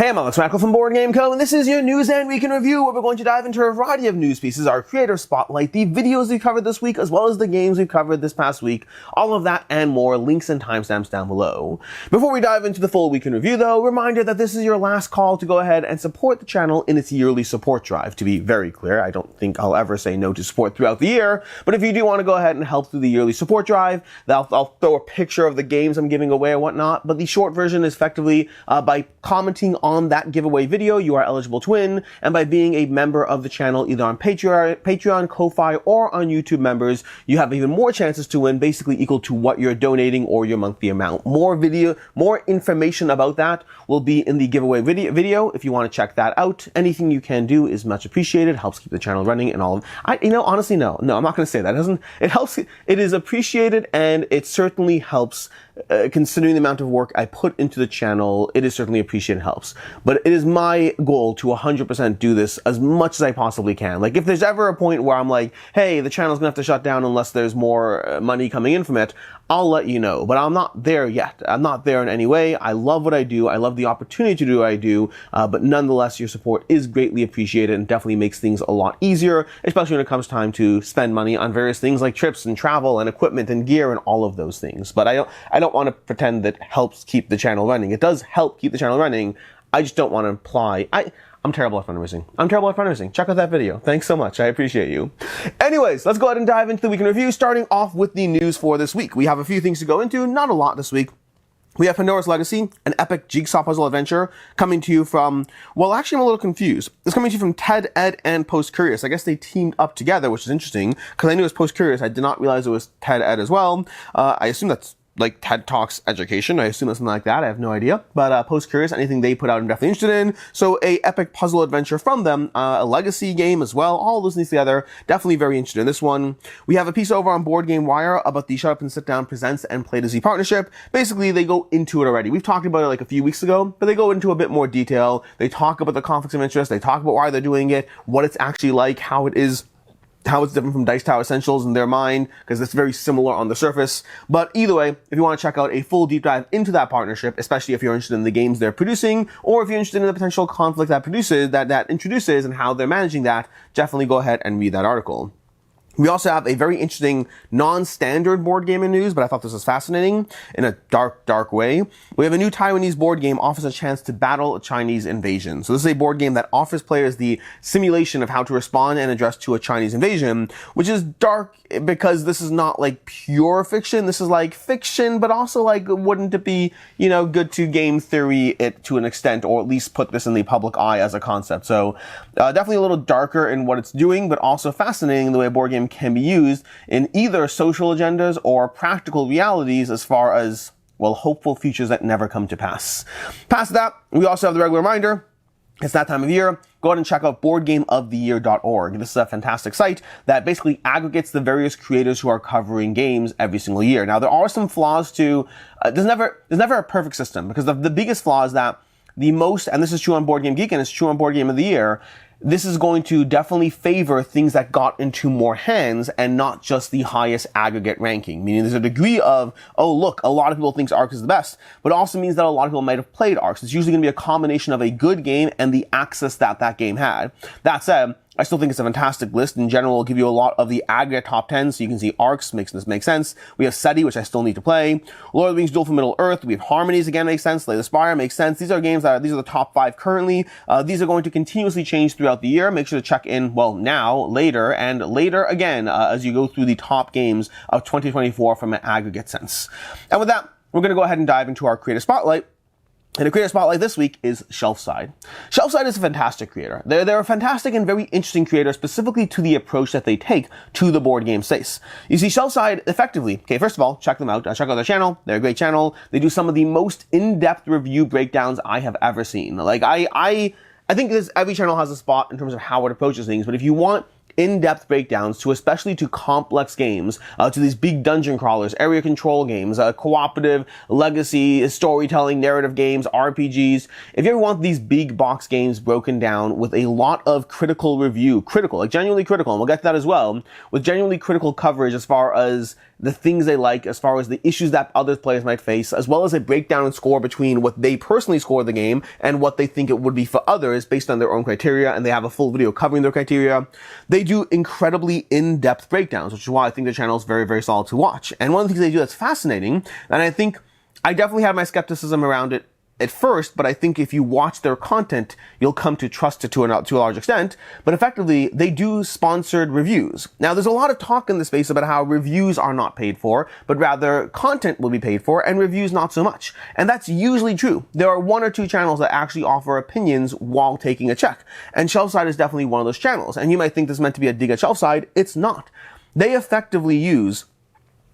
Hey, I'm Alex Mackel from Board Game Co, and this is your News and Week in Review, where we're going to dive into a variety of news pieces, our creator spotlight, the videos we covered this week, as well as the games we covered this past week. All of that and more, links and timestamps down below. Before we dive into the full week in review, though, reminder that this is your last call to go ahead and support the channel in its yearly support drive. To be very clear, I don't think I'll ever say no to support throughout the year, but if you do want to go ahead and help through the yearly support drive, I'll throw a picture of the games I'm giving away or whatnot, but the short version is effectively by commenting on that giveaway video, you are eligible to win, and by being a member of the channel either on Patreon, Ko-Fi, or on YouTube members, you have even more chances to win, basically equal to what you're donating or your monthly amount. More information about that will be in the giveaway video if you want to check that out. Anything you can do is much appreciated, helps keep the channel running and all of honestly, no, I'm not going to say that. It helps, it is appreciated, and it certainly helps. Considering the amount of work I put into the channel, it is certainly appreciated and helps. But it is my goal to 100% do this as much as I possibly can. Like, if there's ever a point where I'm like, hey, the channel's gonna have to shut down unless there's more money coming in from it, I'll let you know. But I'm not there yet. I'm not there in any way. I love what I do. I love the opportunity to do what I do. But nonetheless, your support is greatly appreciated and definitely makes things a lot easier, especially when it comes time to spend money on various things like trips and travel and equipment and gear and all of those things. But I don't want to pretend that helps keep the channel running. It does help keep the channel running. I just don't want to imply. I'm terrible at fundraising. Check out that video. Thanks so much. I appreciate you. Anyways, let's go ahead and dive into the week in review, starting off with the news for this week. We have a few things to go into, not a lot this week. We have Pandora's Legacy, an epic jigsaw puzzle adventure coming to you from, well, actually I'm a little confused. It's coming to you from Ted, Ed, and Post Curious. I guess they teamed up together, which is interesting, because I knew it was Post Curious. I did not realize it was Ted, Ed as well. I assume that's like TED Talks Education. I assume it's something like that. I have no idea. But Post Curious, anything they put out, I'm definitely interested in. So a epic puzzle adventure from them, a legacy game as well. All those things together. Definitely very interested in this one. We have a piece over on Board Game Wire about the Shut Up and Sit Down Presents and Play to Z partnership. Basically, they go into it already. We've talked about it like a few weeks ago, but they go into a bit more detail. They talk about the conflicts of interest. They talk about why they're doing it, what it's actually like, how it's different from Dice Tower Essentials in their mind, because it's very similar on the surface. But either way, if you want to check out a full deep dive into that partnership, especially if you're interested in the games they're producing, or if you're interested in the potential conflict that introduces and how they're managing that, definitely go ahead and read that article. We also have a very interesting non-standard board game in news, but I thought this was fascinating in a dark, dark way. We have a new Taiwanese board game offers a chance to battle a Chinese invasion. So this is a board game that offers players the simulation of how to respond and address to a Chinese invasion, which is dark because this is not like pure fiction. This is like fiction, but also like, wouldn't it be, good to game theory it to an extent, or at least put this in the public eye as a concept. So definitely a little darker in what it's doing, but also fascinating in the way a board game can be used in either social agendas or practical realities as far as, well, hopeful futures that never come to pass. Past that, we also have the regular reminder. It's that time of year. Go ahead and check out boardgameoftheyear.org. This is a fantastic site that basically aggregates the various creators who are covering games every single year. Now, there are some flaws to, there's never a perfect system, because the biggest flaw is that the most, and this is true on Board Game Geek and it's true on Board Game of the Year, this is going to definitely favor things that got into more hands and not just the highest aggregate ranking. Meaning there's a degree of, oh look, a lot of people think Ark is the best, but it also means that a lot of people might have played Ark. It's usually going to be a combination of a good game and the access that game had. That said, I still think it's a fantastic list. In general, it'll give you a lot of the aggregate top 10, so you can see Arcs, makes sense. We have SETI, which I still need to play. Lord of the Rings Duel for Middle-earth. We have Harmonies, again, makes sense. Slay the Spire makes sense. These are games these are the top 5 currently. These are going to continuously change throughout the year. Make sure to check in, well, now, later, and later again, as you go through the top games of 2024 from an aggregate sense. And with that, we're going to go ahead and dive into our Creator Spotlight. And the creator spotlight this week is Shelfside. Shelfside is a fantastic creator. They're a fantastic and very interesting creator, specifically to the approach that they take to the board game space. You see, Shelfside effectively, okay, first of all, check them out. Check out their channel. They're a great channel. They do some of the most in-depth review breakdowns I have ever seen. Like, I think every channel has a spot in terms of how it approaches things, but if you want in-depth breakdowns especially to complex games, to these big dungeon crawlers, area control games, cooperative, legacy, storytelling, narrative games, RPGs. If you ever want these big box games broken down with a lot of critical review, like genuinely critical, and we'll get to that as well, with genuinely critical coverage as far as the things they like as far as the issues that other players might face, as well as a breakdown and score between what they personally score the game and what they think it would be for others based on their own criteria, and they have a full video covering their criteria. They do incredibly in-depth breakdowns, which is why I think the channel is very, very solid to watch. And one of the things they do that's fascinating, and I think I definitely had my skepticism around it at first, but I think if you watch their content, you'll come to trust it to a large extent. But effectively, they do sponsored reviews. Now, there's a lot of talk in the space about how reviews are not paid for, but rather content will be paid for and reviews not so much. And that's usually true. There are one or two channels that actually offer opinions while taking a check. And Shelfside is definitely one of those channels. And you might think this is meant to be a dig at Shelfside. It's not. They effectively use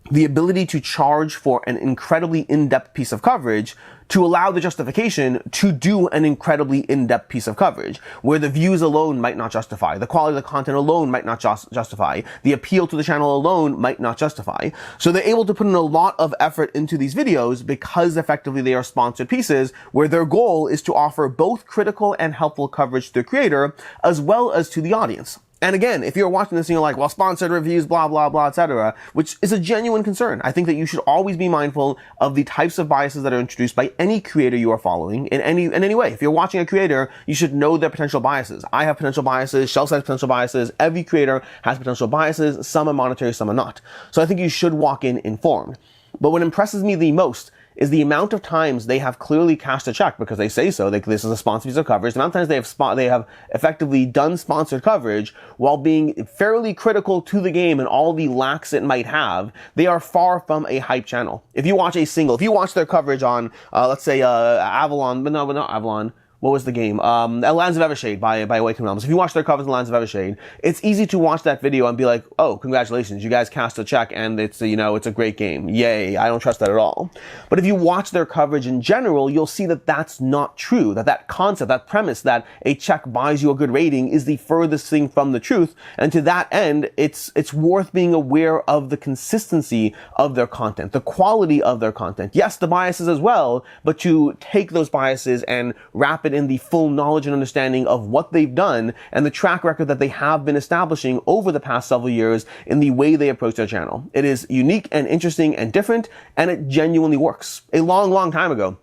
the ability to charge for an incredibly in-depth piece of coverage to allow the justification to do an incredibly in-depth piece of coverage, where the views alone might not justify, the quality of the content alone might not justify, the appeal to the channel alone might not justify. So they're able to put in a lot of effort into these videos because effectively they are sponsored pieces where their goal is to offer both critical and helpful coverage to the creator as well as to the audience. And again, if you're watching this and you're like, well, sponsored reviews, blah, blah, blah, etc., which is a genuine concern. I think that you should always be mindful of the types of biases that are introduced by any creator you are following in any way. If you're watching a creator, you should know their potential biases. I have potential biases, Shelfside has potential biases, every creator has potential biases, some are monetary, some are not. So I think you should walk in informed. But what impresses me the most is the amount of times they have clearly cashed a check because they say so. This is a sponsored piece of coverage. The amount of times they have effectively done sponsored coverage while being fairly critical to the game and all the lacks it might have. They are far from a hype channel. If you watch their coverage on, let's say, Avalon, but not Avalon. What was the game? Lands of Evershade by Awakening Realms. If you watch their covers in Lands of Evershade, it's easy to watch that video and be like, oh, congratulations, you guys cast a check and it's a great game. Yay, I don't trust that at all. But if you watch their coverage in general, you'll see that that's not true. That concept, that premise that a check buys you a good rating is the furthest thing from the truth. And to that end, it's worth being aware of the consistency of their content, the quality of their content. Yes, the biases as well, but to take those biases and wrap it in the full knowledge and understanding of what they've done and the track record that they have been establishing over the past several years in the way they approach their channel. It is unique and interesting and different, and it genuinely works. A long, long time ago,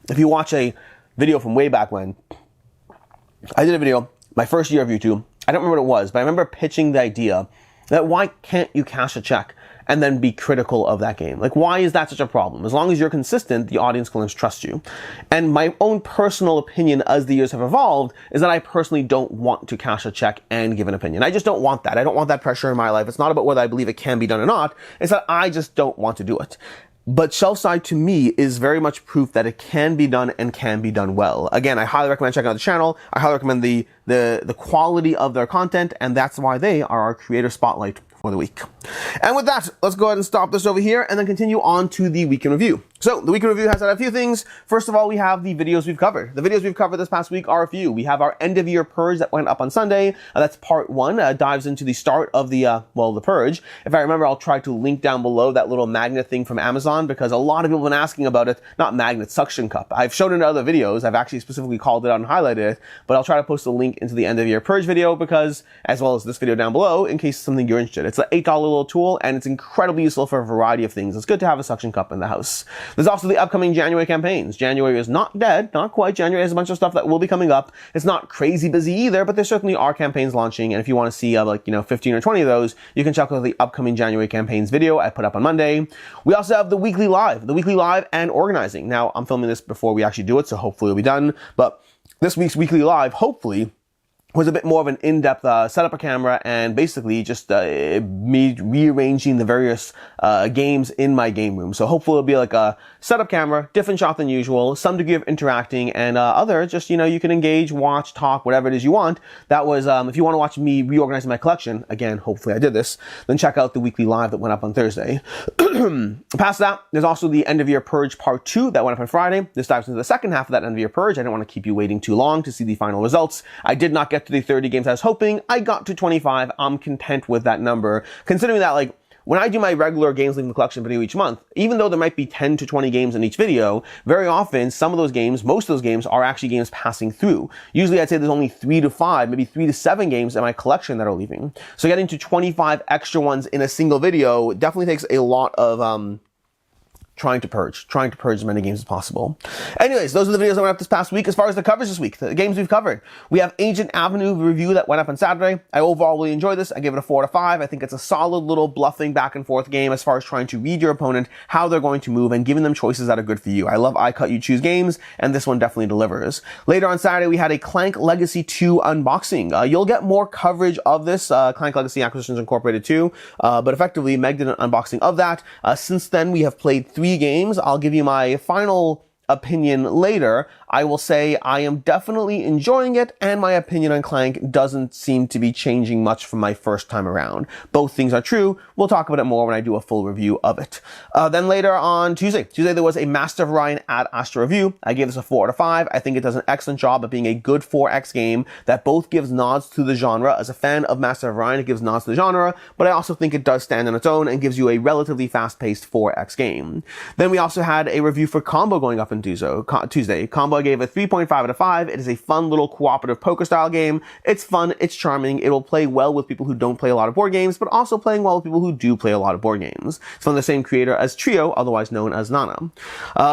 if you watch a video from way back when, I did a video, my first year of YouTube, I don't remember what it was, but I remember pitching the idea that why can't you cash a check and then be critical of that game? Like, why is that such a problem? As long as you're consistent, the audience can trust you. And my own personal opinion as the years have evolved is that I personally don't want to cash a check and give an opinion. I just don't want that. I don't want that pressure in my life. It's not about whether I believe it can be done or not. It's that I just don't want to do it. But Shelfside, to me, is very much proof that it can be done and can be done well. Again, I highly recommend checking out the channel. I highly recommend the quality of their content, and that's why they are our creator spotlight for the week. And with that, let's go ahead and stop this over here and then continue on to the week in review. So the week in review has had a few things. First of all, we have the videos we've covered. The videos we've covered this past week are a few. We have our end of year purge that went up on Sunday. That's part one, dives into the start of the purge. If I remember, I'll try to link down below that little magnet thing from Amazon because a lot of people have been asking about it. Not magnet, suction cup. I've shown it in other videos. I've actually specifically called it out and highlighted it, but I'll try to post a link into the end of year purge video because, as well as this video down below, in case it's something you're interested in. It's an $8 little tool and it's incredibly useful for a variety of things. It's good to have a suction cup in the house. There's also the upcoming January campaigns. January is not dead, not quite. January has a bunch of stuff that will be coming up. It's not crazy busy either, but there certainly are campaigns launching. And if you want to see 15 or 20 of those, you can check out the upcoming January campaigns video I put up on Monday. We also have the weekly live and organizing. Now, I'm filming this before we actually do it, so hopefully it'll be done. But this week's weekly live, hopefully, was a bit more of an in-depth set up a camera and basically just me rearranging the various games in my game room. So hopefully it'll be like a setup camera, different shot than usual, some degree of interacting, and other just, you can engage, watch, talk, whatever it is you want. That was, if you want to watch me reorganizing my collection, again, hopefully I did this, then check out the weekly live that went up on Thursday. Past that, there's also the end of year purge part 2 that went up on Friday. This dives into the second half of that end of year purge. I didn't want to keep you waiting too long to see the final results. I did not get to the 30 games I was hoping. I got to 25. I'm content with that number, considering that when I do my regular games leaving the collection video each month, even though there might be 10 to 20 games in each video, very often some of those games, most of those games are actually games passing through. Usually I'd say there's only 3 to 5, maybe 3 to 7 games in my collection that are leaving. So getting to 25 extra ones in a single video definitely takes a lot of trying to purge as many games as possible. Anyways, those are the videos that went up this past week. As far as the coverage this week, the games we've covered, we have Ancient Avenue review that went up on Saturday. I overall really enjoyed this. I give it a 4 out of 5. I think it's a solid little bluffing back and forth game as far as trying to read your opponent, how they're going to move, and giving them choices that are good for you. I love I Cut You Choose games, and this one definitely delivers. Later on Saturday, we had a Clank Legacy 2 unboxing. You'll get more coverage of this, Clank Legacy Acquisitions Incorporated 2, but effectively Meg did an unboxing of that. Since then, we have played 3 games. I'll give you my final opinion later. I will say I am definitely enjoying it, and my opinion on Clank doesn't seem to be changing much from my first time around. Both things are true. We'll talk about it more when I do a full review of it. Then later on Tuesday there was a Master of Orion at Astra review. I gave this a 4 out of 5. I think it does an excellent job of being a good 4X game that both gives nods to the genre. As a fan of Master of Orion, it gives nods to the genre, but I also think it does stand on its own and gives you a relatively fast-paced 4X game. Then we also had a review for Combo going up on Tuesday. Combo I gave a 3.5 out of 5. It is a fun little cooperative poker style game. It's fun, it's charming, it will play well with people who don't play a lot of board games, but also playing well with people who do play a lot of board games. It's from the same creator as Trio, otherwise known as Nana.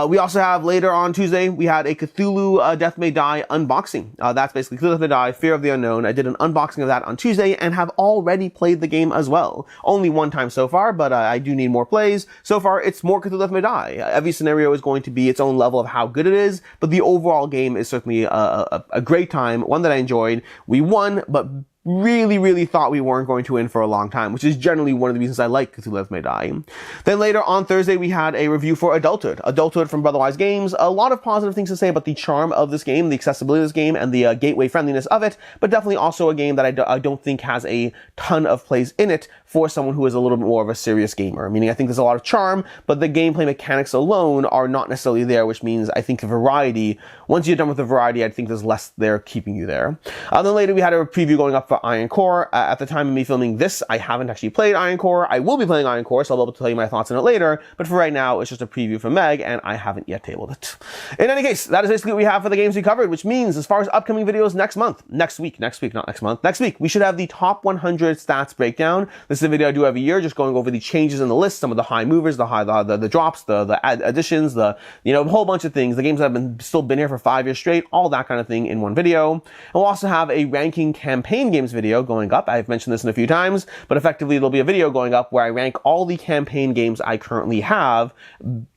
We also have later on Tuesday, we had a Cthulhu Death May Die unboxing. That's basically Cthulhu Death May Die, Fear of the Unknown. I did an unboxing of that on Tuesday and have already played the game as well. Only one time so far, but I do need more plays. So far, it's more Cthulhu Death May Die. Every scenario is going to be its own level of how good it is, but the overall game is certainly a great time, one that I enjoyed. We won, but really thought we weren't going to win for a long time, which is generally one of the reasons I like Cthulhu Death May Die. Then later on Thursday, we had a review for Adulthood. Adulthood from Brotherwise Games. A lot of positive things to say about the charm of this game, the accessibility of this game, and the gateway friendliness of it, but definitely also a game that I don't think has a ton of plays in it for someone who is a little bit more of a serious gamer. Meaning I think there's a lot of charm, but the gameplay mechanics alone are not necessarily there, which means I think the variety, once you're done with the variety, I think there's less there keeping you there. Then later we had a preview going up for Iron Core. At the time of me filming this, I haven't actually played Iron Core. I will be playing Iron Core, so I'll be able to tell you my thoughts on it later, but for right now, it's just a preview from Meg, and I haven't yet tabled it. In any case, that is basically what we have for the games we covered, which means as far as upcoming videos next week, not next month, next week, we should have the top 100 stats breakdown. This is a video I do every year, just going over the changes in the list, some of the high movers, the drops, the additions, a whole bunch of things, the games that have still been here for 5 years straight, all that kind of thing in one video. And we'll also have a ranking campaign games video going up. I've mentioned this in a few times, but effectively there'll be a video going up where I rank all the campaign games I currently have.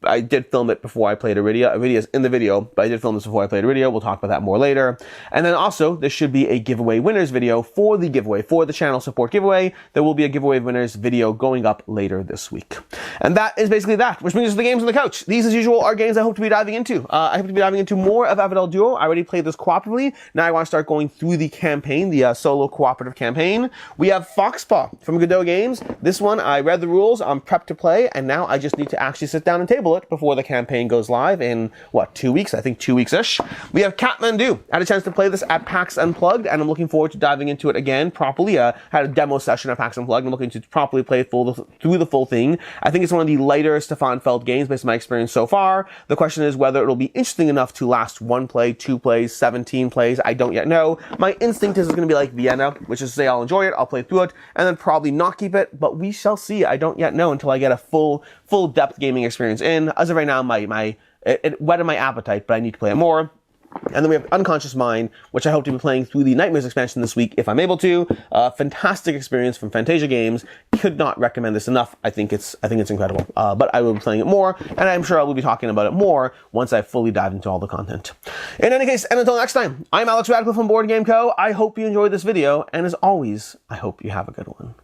I did film it before I played Iridia. Iridia's in the video, but I did film this before I played Iridia. We'll talk about that more later. And then also, there should be a giveaway winners video for the giveaway, for the channel support giveaway. There will be a giveaway winners video going up later this week. And that is basically that, which brings us to the games on the couch. These, as usual, are games I hope to be diving into. I hope to be diving into more of Avidel Duo. I already played this cooperatively. Now I want to start going through the campaign, the solo cooperative campaign. We have Foxpaw from Godot Games. This one, I read the rules, I'm prepped to play, and now I just need to actually sit down and table it before the campaign goes live in, 2 weeks? I think 2 weeks-ish. We have Kathmandu. I had a chance to play this at PAX Unplugged, and I'm looking forward to diving into it again properly. I had a demo session at PAX Unplugged. I'm looking to properly play through the full thing. I think it's one of the lighter Stefan Feld games based on my experience so far. The question is whether it'll be interesting enough to last 1 play, 2 plays, 17 plays. I don't yet know. My instinct is it's going to be like Vienna, which is to say I'll enjoy it, I'll play through it, and then probably not keep it, but we shall see. I don't yet know until I get a full depth gaming experience in. As of right now, it whetted my appetite, but I need to play it more. And then we have Unconscious Mind, which I hope to be playing through the Nightmares expansion this week if I'm able to. Fantastic experience from Fantasia Games. Could not recommend this enough. I think it's incredible. But I will be playing it more, and I'm sure I will be talking about it more once I fully dive into all the content. In any case, and until next time, I'm Alex Radcliffe from Board Game Co. I hope you enjoyed this video, and as always, I hope you have a good one.